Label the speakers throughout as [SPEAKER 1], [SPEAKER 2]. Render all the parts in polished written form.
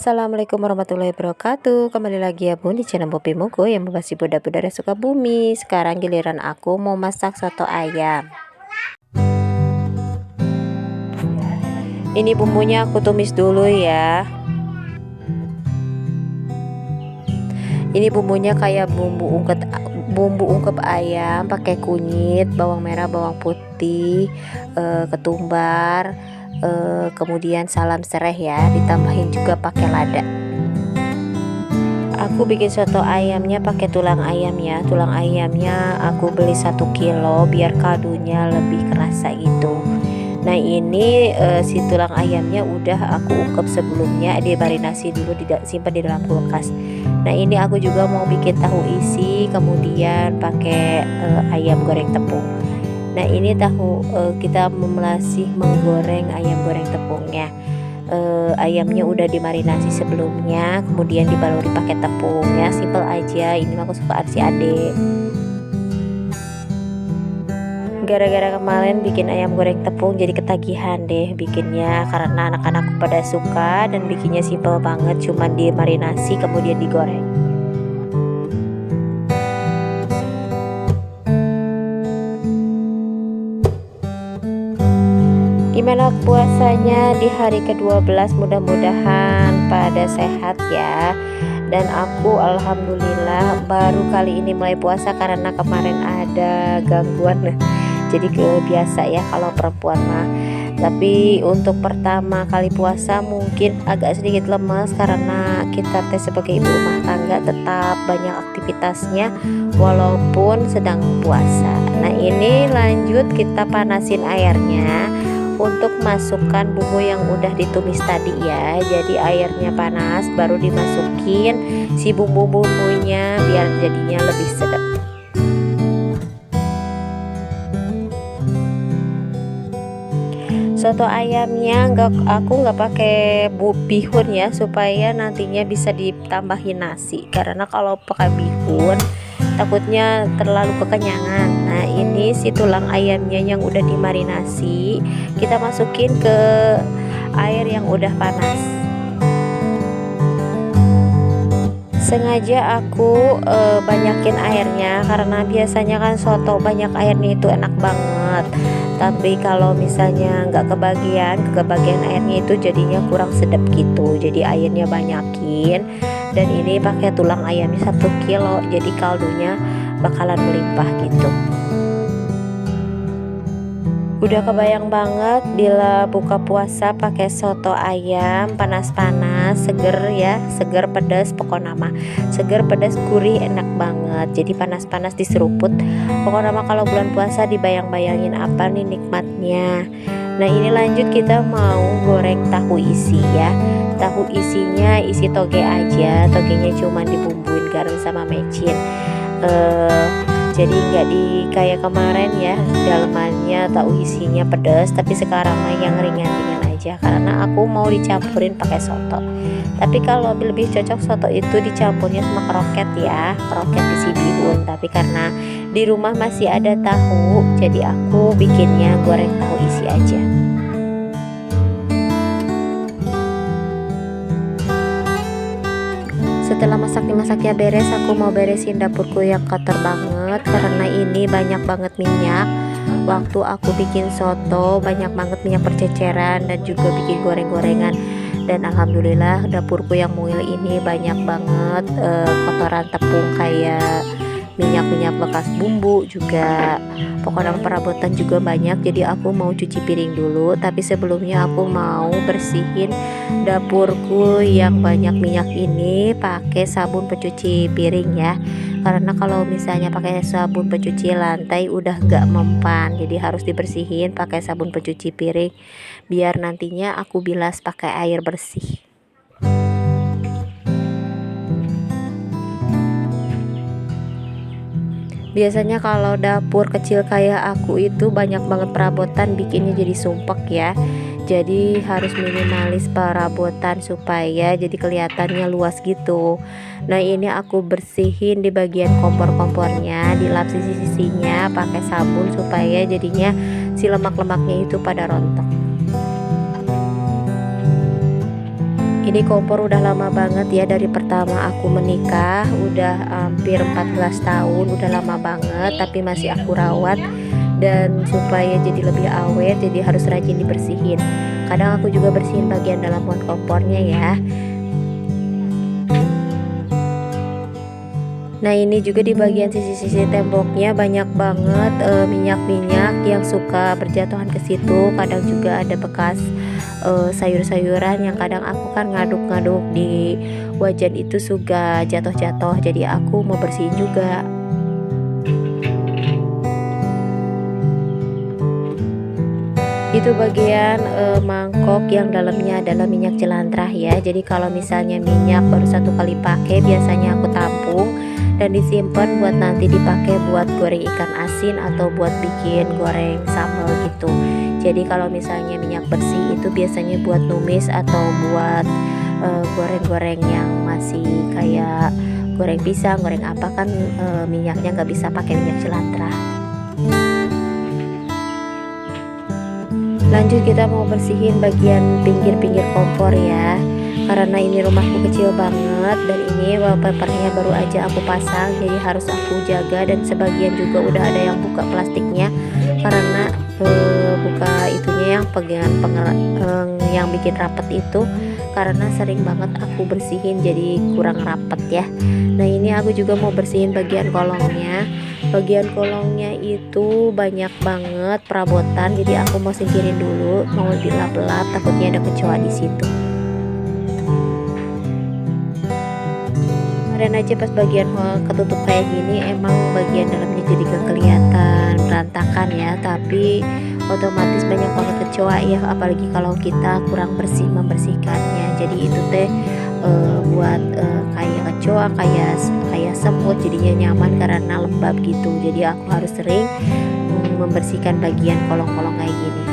[SPEAKER 1] Assalamualaikum warahmatullahi wabarakatuh. Kembali lagi ya bun di channel Poppy Mogo yang membahas bunda-bunda yang suka bumi. Sekarang giliran aku mau masak soto ayam. Ini bumbunya aku tumis dulu ya. Ini bumbunya kayak bumbu ungkep ayam, pakai kunyit, bawang merah, bawang putih, ketumbar, kemudian salam sereh ya, ditambahin juga pakai lada. Aku bikin soto ayamnya pakai tulang ayam ya. Tulang ayamnya aku beli 1 kilo biar kaldunya lebih kerasa gitu. Nah ini si tulang ayamnya udah aku ungkep sebelumnya, dimarinasi dulu, simpan di dalam kulkas. Nah ini aku juga mau bikin tahu isi, kemudian pakai ayam goreng tepung. Nah ini kita masih menggoreng ayam goreng tepungnya. Ayamnya udah dimarinasi sebelumnya, kemudian dibaluri pakai tepung ya, simple aja. Ini aku suka si adek. Gara-gara kemarin bikin ayam goreng tepung jadi ketagihan deh bikinnya, karena anak-anakku pada suka dan bikinnya simple banget, cuman dimarinasi kemudian digoreng. Gimana puasanya di hari ke-12, mudah-mudahan pada sehat ya. Dan aku alhamdulillah baru kali ini mulai puasa karena kemarin ada gangguan. Jadi biasa ya kalau perempuan mah. Tapi untuk pertama kali puasa mungkin agak sedikit lemas karena kita sebagai ibu rumah tangga tetap banyak aktivitasnya walaupun sedang puasa. Nah ini lanjut kita panasin airnya untuk masukkan bumbu yang udah ditumis tadi ya. Jadi airnya panas baru dimasukin si bumbu-bumbunya biar jadinya lebih sedap. Soto ayamnya aku nggak pakai bihun ya, supaya nantinya bisa ditambahin nasi, karena kalau pakai bihun takutnya terlalu kekenyangan. Nah ini si tulang ayamnya yang udah dimarinasi kita masukin ke air yang udah panas. Sengaja aku banyakin airnya karena biasanya kan soto banyak airnya itu enak banget, tapi kalau misalnya nggak kebagian airnya itu jadinya kurang sedap gitu. Jadi airnya banyakin, dan ini pakai tulang ayamnya 1 kilo, jadi kaldunya bakalan melimpah gitu. Udah kebayang banget bila buka puasa pakai soto ayam panas-panas, seger ya, seger pedas, pokoknya mah seger pedas gurih enak banget. Jadi panas-panas diseruput, pokoknya mah kalau bulan puasa dibayang-bayangin apa nih nikmatnya. Nah ini lanjut kita mau goreng tahu isi ya. Tahu isinya isi toge aja, togenya cuma dibumbuin garam sama mecin. Jadi nggak kayak kemarin ya, dalamannya tahu isinya pedas, tapi sekarang mah yang ringan-ringan aja karena aku mau dicampurin pakai soto. Tapi kalau lebih cocok soto itu dicampurnya sama kroket ya, kroket isi bihun. Tapi karena di rumah masih ada tahu, jadi aku bikinnya goreng tahu isi aja. Setelah masaknya beres, aku mau beresin dapurku yang kotor banget karena ini banyak banget minyak. Waktu aku bikin soto banyak banget minyak berceceran dan juga bikin goreng-gorengan. Dan alhamdulillah dapurku yang mungil ini banyak banget kotoran tepung kayak minyak bekas bumbu juga, pokoknya perabotan juga banyak. Jadi aku mau cuci piring dulu, tapi sebelumnya aku mau bersihin dapurku yang banyak minyak ini pakai sabun pencuci piring ya, karena kalau misalnya pakai sabun pencuci lantai udah gak mempan, jadi harus dibersihin pakai sabun pencuci piring biar nantinya aku bilas pakai air bersih. Biasanya kalau dapur kecil kayak aku itu banyak banget perabotan, bikinnya jadi sumpek ya. Jadi harus minimalis perabotan supaya jadi kelihatannya luas gitu. Nah ini aku bersihin di bagian kompor-kompornya, dilap sisi-sisinya pakai sabun supaya jadinya si lemak-lemaknya itu pada rontok. Ini kompor udah lama banget ya, dari pertama aku menikah udah hampir 14 tahun, udah lama banget tapi masih aku rawat. Dan supaya jadi lebih awet jadi harus rajin dibersihin. Kadang aku juga bersihin bagian dalam kompornya ya. Nah ini juga di bagian sisi-sisi temboknya banyak banget minyak-minyak yang suka berjatuhan ke situ. Kadang juga ada bekas sayur-sayuran yang kadang aku kan ngaduk-ngaduk di wajan itu suka jatuh-jatuh. Jadi aku mau bersihin juga. Itu bagian mangkok yang dalamnya adalah minyak jelantrah ya. Jadi kalau misalnya minyak baru satu kali pakai biasanya aku tampung dan disimpan buat nanti dipakai buat goreng ikan asin atau buat bikin goreng sambal gitu. Jadi kalau misalnya minyak bersih itu biasanya buat numis atau buat goreng-goreng yang masih kayak goreng pisang, goreng apa kan minyaknya nggak bisa pakai minyak jelantrah. Lanjut kita mau bersihin bagian pinggir-pinggir kompor ya. Karena ini rumahku kecil banget dan ini wallpapernya baru aja aku pasang, jadi harus aku jaga. Dan sebagian juga udah ada yang buka plastiknya karena buka itunya yang yang bikin rapet itu, karena sering banget aku bersihin jadi kurang rapet ya. Nah ini aku juga mau bersihin bagian kolongnya. Bagian kolongnya itu banyak banget perabotan, jadi aku mau singkirin dulu, mau dilap-lap takutnya ada kecoa di situ. Kemarin aja pas bagian ketutup kayak gini emang bagian dalamnya jadi gak kelihatan berantakan ya, tapi otomatis banyak banget kecoa ya, apalagi kalau kita kurang bersih membersihkannya. Jadi itu teh buat kayak kecoa, kayak semut, jadinya nyaman karena lembab gitu. Jadi aku harus sering membersihkan bagian kolong-kolong kayak gini.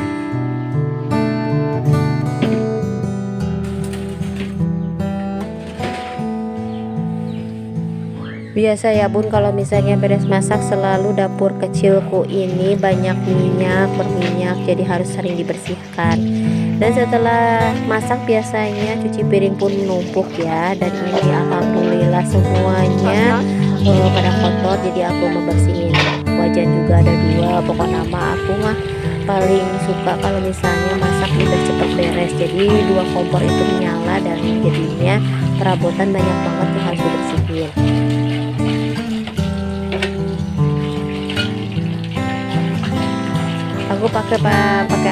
[SPEAKER 1] Biasa ya bun, kalau misalnya beres masak selalu dapur kecilku ini banyak minyak, berminyak, jadi harus sering dibersihkan. Dan setelah masak biasanya cuci piring pun numpuk ya. Dan ini alhamdulillah semuanya pada kotor, jadi aku membersihin. Wajan juga ada 2, pokok nama aku mah paling suka kalau misalnya masak udah cepet beres. Jadi 2 kompor itu menyala dan jadinya perabotan banyak banget yang harus dibersihin. Aku pakai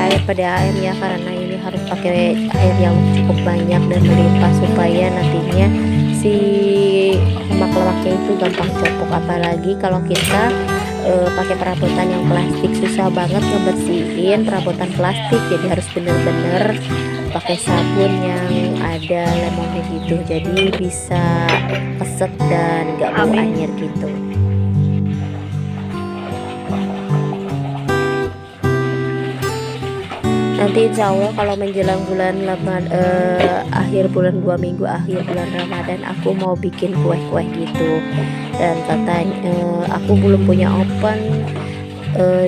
[SPEAKER 1] air PDAM ya, karena ini harus pakai air yang cukup banyak dan melimpah supaya nantinya si lemak-lemaknya itu gampang copok. Apalagi kalau kita pakai perabotan yang plastik, susah banget ngebersihin perabotan plastik, jadi harus bener-bener pakai sabun yang ada lemonnya gitu, jadi bisa keset dan gak bau anyir gitu. Nanti insya Allah kalau menjelang bulan akhir bulan 2 minggu akhir bulan Ramadan aku mau bikin kue-kue gitu. Dan katanya aku belum punya oven,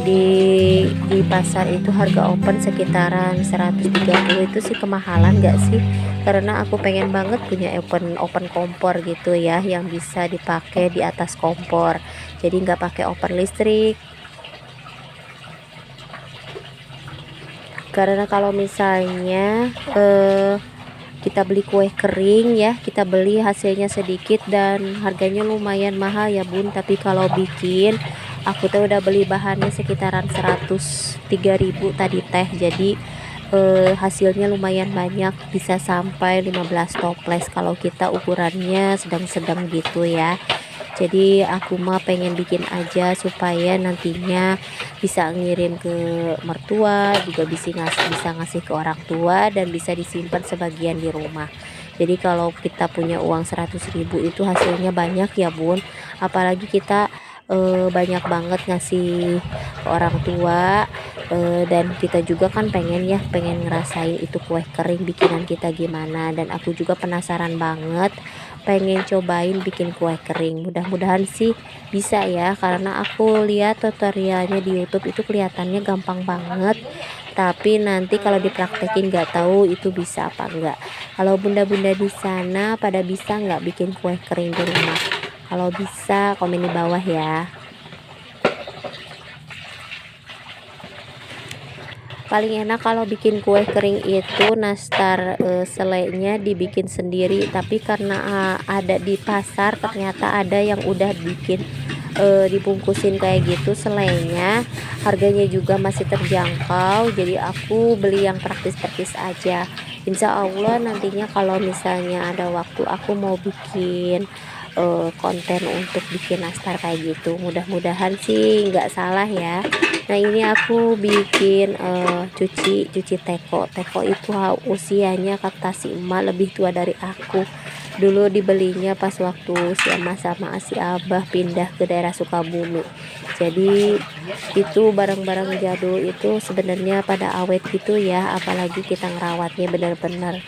[SPEAKER 1] di pasar itu harga oven sekitaran 130, itu sih kemahalan gak sih? Karena aku pengen banget punya oven kompor gitu ya, yang bisa dipakai di atas kompor, jadi nggak pakai oven listrik. Karena kalau misalnya kita beli kue kering ya, kita beli hasilnya sedikit dan harganya lumayan mahal ya bun. Tapi kalau bikin aku tuh udah beli bahannya sekitaran 103.000 tadi teh, jadi hasilnya lumayan banyak, bisa sampai 15 toples kalau kita ukurannya sedang-sedang gitu ya. Jadi aku mah pengen bikin aja supaya nantinya bisa ngirim ke mertua, juga bisa ngasih ke orang tua, dan bisa disimpan sebagian di rumah. Jadi kalau kita punya uang 100.000 itu hasilnya banyak ya bun, apalagi kita banyak banget ngasih ke orang tua, dan kita juga kan pengen ngerasain itu kue kering bikinan kita gimana. Dan aku juga penasaran banget pengen cobain bikin kue kering, mudah-mudahan sih bisa ya, karena aku lihat tutorialnya di YouTube itu kelihatannya gampang banget tapi nanti kalau dipraktekin nggak tahu itu bisa apa enggak. Kalau bunda-bunda di sana pada bisa nggak bikin kue kering di rumah? Kalau bisa komen di bawah ya. Paling enak kalau bikin kue kering itu nastar selainya dibikin sendiri, tapi karena ada di pasar ternyata ada yang udah bikin dibungkusin kayak gitu selainya, harganya juga masih terjangkau, jadi aku beli yang praktis-praktis aja. Insya Allah nantinya kalau misalnya ada waktu aku mau bikin konten untuk bikin nastar kayak gitu, mudah-mudahan sih nggak salah ya. Nah ini aku bikin cuci teko itu usianya kata si emak lebih tua dari aku. Dulu dibelinya pas waktu si emak sama si abah pindah ke daerah Sukabumi. Jadi itu barang-barang jadul itu sebenarnya pada awet gitu ya, apalagi kita ngerawatnya bener-bener.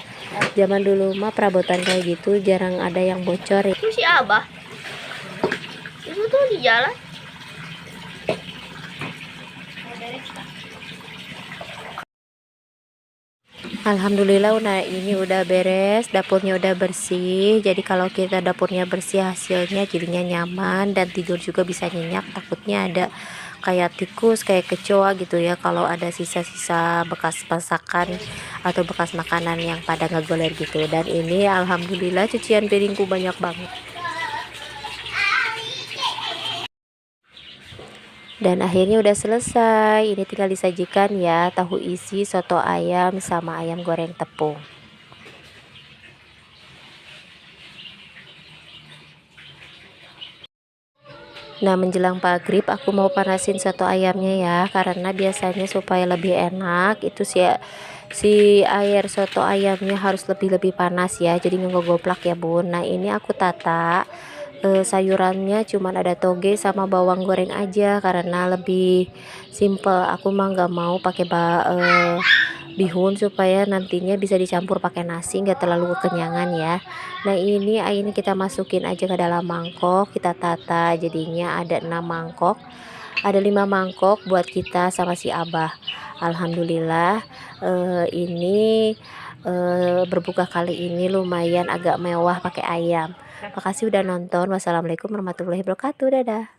[SPEAKER 1] Zaman dulu mah perabotan kayak gitu jarang ada yang bocor ya.
[SPEAKER 2] Itu si abah itu tuh di jalan.
[SPEAKER 1] Alhamdulillah nah ini udah beres, dapurnya udah bersih. Jadi kalau kita dapurnya bersih hasilnya jadinya nyaman dan tidur juga bisa nyenyak. Takutnya ada kayak tikus, kayak kecoa gitu ya kalau ada sisa-sisa bekas masakan atau bekas makanan yang pada ngegoler gitu. Dan ini alhamdulillah cucian piringku banyak banget. Dan akhirnya udah selesai. Ini tinggal disajikan ya, tahu isi soto ayam sama ayam goreng tepung. Nah menjelang maghrib aku mau panasin soto ayamnya ya, karena biasanya supaya lebih enak itu si air soto ayamnya harus lebih panas ya, jadi ngegoplak ya bun. Nah ini aku tata sayurannya cuman ada toge sama bawang goreng aja karena lebih simple. Aku mah nggak mau pakai bihun supaya nantinya bisa dicampur pakai nasi nggak terlalu kekenyangan ya. Nah ini airnya kita masukin aja ke dalam mangkok, kita tata jadinya ada 6 mangkok, ada 5 mangkok buat kita sama si abah. Alhamdulillah ini berbuka kali ini lumayan agak mewah pakai ayam. Makasih udah nonton. Wassalamualaikum warahmatullahi wabarakatuh. Dadah.